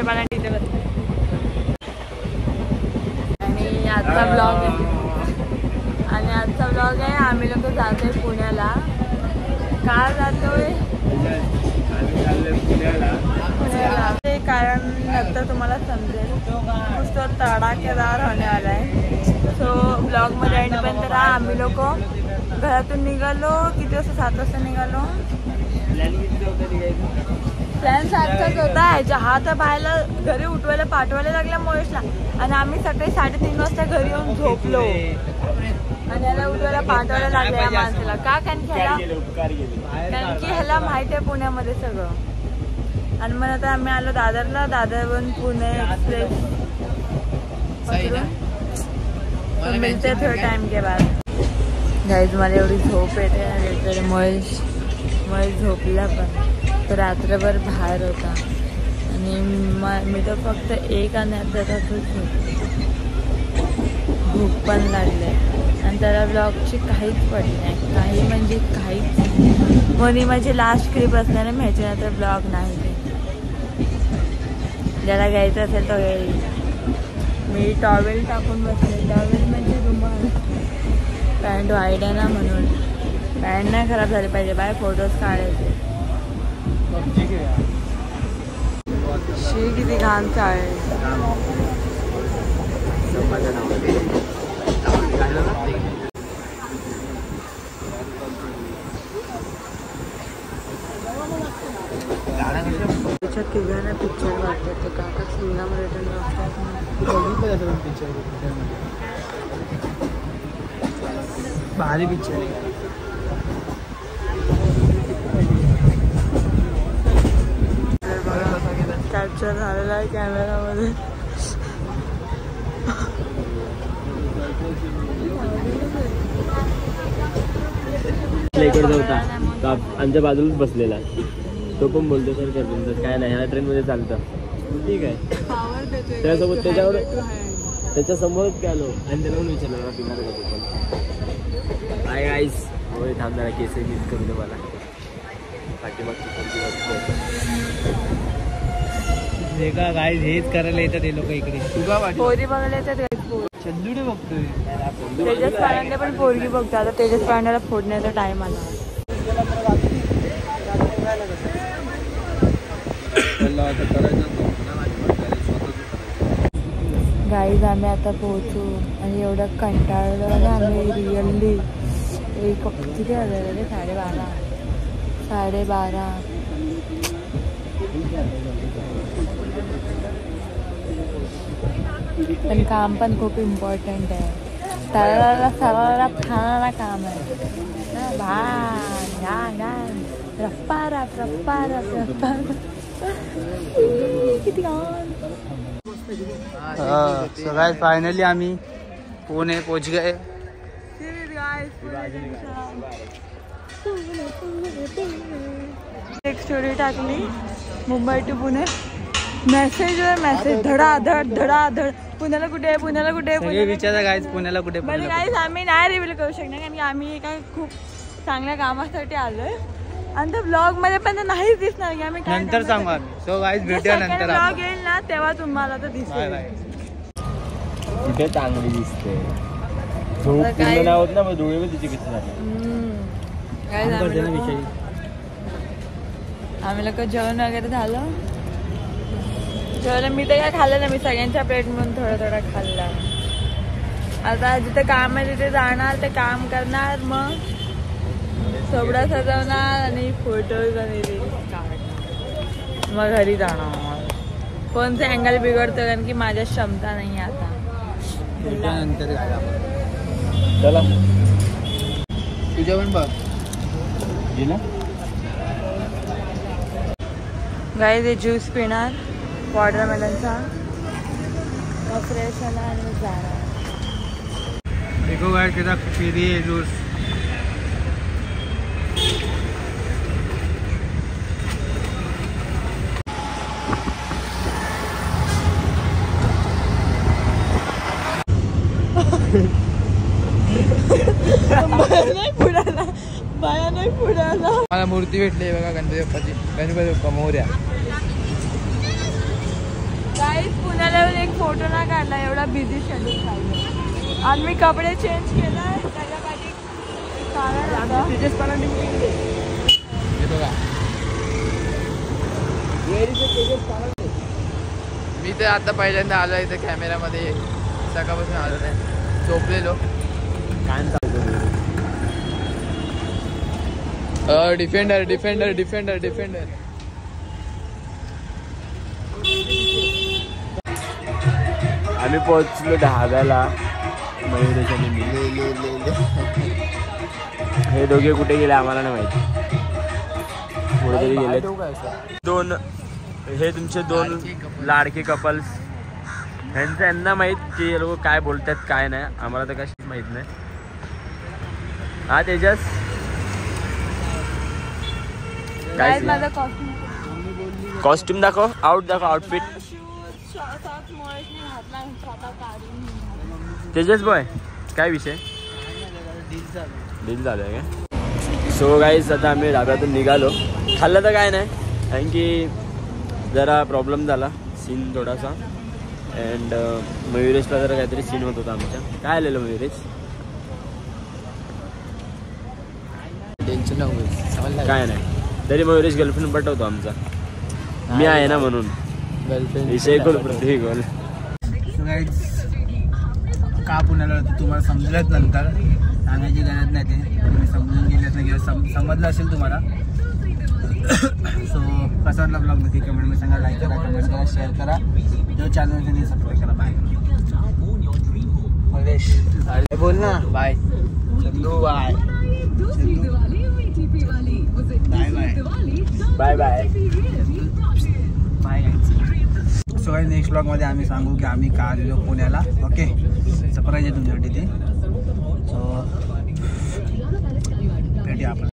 पाला तिथे बसते आणि आजचा ब्लॉग आहे. आणि आजचा ब्लॉग आहे आम्ही लोक जातोय पुण्याला. का जातोय पुण्याला ते कारण नंतर तुम्हाला समजेल. नुसतं तडाखेदार होण्यावाला आहे. सो ब्लॉगमध्ये एंडपर्यंत राहा. आम्ही लोक घरातून निघालो किती वाजता 7 वाजता निघालो. प्लॅन 7चाच होता. चहा तर बाहेरला घरी उठवायला पाठवायला लागला महेशला. आणि आम्ही सकाळी 3:30 वाजता घरी येऊन झोपलो. आणि याला उठवायला पाठवायला लागलं या माणसाला. का कारण की ह्याला माहिती आहे पुण्यामध्ये सगळं. आणि मग आता आम्ही आलो दादरला. दादरवरून पुणे एक्सप्रेस मिळते थोडं टाइम के बाद. गाईज मला एवढी झोप येते. तर महेश झोपला पण तो रात्रभर बाहेर होता. आणि मी तर फक्त एक आणि अर्धा तासच झोपले. भूक पण लागले आणि त्याला ब्लॉगची काहीच पडली नाही. काही म्हणजे काहीच. कोणी माझी लास्ट क्लिप असणार आहे ह्याच्यानंतर ब्लॉग नाही. ज्याला घ्यायचं असेल तो घेईल. मी टॉवेल टाकून बसले. टॉवेल म्हणजे रुमाल. पॅन्ट आयडिया ना म्हणून. पॅन्ट नाही खराब झाली पाहिजे बाय फोटोज काढायचे. शी किती घाण चाळे. त्याच्यात तिघांना पिक्चर वाटतात. ते काका सिंगामध्ये रिटर्न वाटतात. पिक्चर भारी पिक्चर आहे. कॅप्चर झालेला आहे कॅमेरामध्ये. इकडचा होता तो आमच्या बाजूलाच बसलेला. तो पण बोलतो सर तुमचं काय नाही ह्या ट्रेनमध्ये चालतं. ठीक आहे. त्याच्यासोबत त्याच्यासमोरच काय आलो आणि त्याला पण विचारलं पिणार का तो पण. आय आईस होय थांबणारा केस यूज करून दे मला. का गाईज हेच करायला येतात हे लोक इकडे. तुझा पोरी बघायला येतात. चंदुडे बघतोय. तेजस पांडे पण पोरगी बघतो. आता तेजस पांड्याला फोडण्याचा टाइम आला. गाईज आम्ही आता पोहोचू. आणि एवढं कंटाळलो ना आम्ही रिअली. एक किती वाजले 12:30. पण काम पण खूप इम्पॉर्टंट आहे. तळाला सराला खाणारा काम आहे. किती सगळ्यात फायनली आम्ही पुणे पोहोच गए. एक स्टोरी टाकली मुंबई टू पुणे. मेसेज धडाधड पुण्याला कुठे आहे पुण्याला कुठे आहे विचारा गाईज पुण्याला कुठे. बरं गाईज आम्ही नाही रिव्हील करू शकणार कारण की आम्ही एका खूप चांगल्या कामासाठी आलोय. आणि त्या ब्लॉग मध्ये पण नाहीच दिसणार की आम्ही काय नंतर सांगू आम्ही. सो गाईज भेटूया नंतर. ब्लॉग येईल ना तेव्हा तुम्हाला तर दिसेल. कुठे चांगली दिसते. झोप पूर्ण नाही होत ना मग डोळे पण तिचे किती झाले. आम्ही लोक जेवण वगैरे झालं. जेवण मी तर काय खाल्लं ना. मी सगळ्यांच्या प्लेट म्हणून थोडा खाल्ला. आता जिथे काम आहे तिथे जाणार ते काम करणार. मग सोबडा सजवणार आणि फोटोज आणि रील्स काढणार. मग घरी जाणार. कोणते अँगल बिघडतं कारण की माझ्या क्षमता नाही आता. नंतर चला तुझ्या पण बघ. गाईज हे ज्यूस पिणार वॉटरमेलनचा. फ्रेश होणार आणि जाणार. देखो गाइस कितना पी है जूस. बाया नाही पुढाला. मला मूर्ती भेटली बघा गणपती बाप्पाची. गणपती बाप्पा मोरया. फोटो नाही काढला, एवढा बिझी शेड्यूल चालू. आणि मी कपडे चेंज केला त्याच्यासाठी कारण मी तर आता पहिल्यांदा आलो इथे कॅमेऱ्यामध्ये, सकाळपासून आलो नाही, झोपलेलो. काय चालतो डिफेंडर डिफेंडर डिफेंडर डिफेंडर. आम्ही पोहोचलो ढाब्याला. मयुरेश आणि मी. हे दोघे कुठे गेले आम्हाला नाही माहिती, कुठेतरी गेले. दोन हे तुमचे दोन लाडके कपल्स, यांना माहित की हे लोक काय बोलतात काय नाही, आम्हाला तर कशीच माहित नाही. हा तेजस काय कॉस्ट्युम दाखव, आउटफिट. तेजस बॉय काय विषय, डील झालं काय? सो गाईज आता आम्ही ढाब्यातून निघालो. खाल्लं तर काय नाही, कारण की जरा प्रॉब्लेम झाला, सीन थोडासा. अँड मयुरेशला जरा काहीतरी सीन होत होता आमच्या. काय आलेलं मयुरेश? टेन्शन काय नाही, तरी मयुरेश गर्लफ्रेंड पटवतो आमचा. मी आहे ना म्हणून. विषय गोल पृथ्वी गोल. का पुण्याला होतं तुम्हाला समजलंच, नंतर सांगायची गरज नाही, ते तुम्ही समजून गेलेत नाही किंवा समजलं असेल तुम्हाला. सो कसा वाटला ब्लॉग नक्की कमेंटमध्ये सांगा, लाईक करा, कमेंट करा, शेअर करा, जो चॅनल त्यांनी सबस्क्राईब करा. बाय. बोल ना bye. Chandu bye. Bye bye bye bye. So काही नेक्स्ट ब्लॉगमध्ये आम्ही सांगू की आम्ही का आलेलो पुण्याला. ओके, सरप्राईज आहे तुमच्यासाठी ते. सो भेटूया आपण.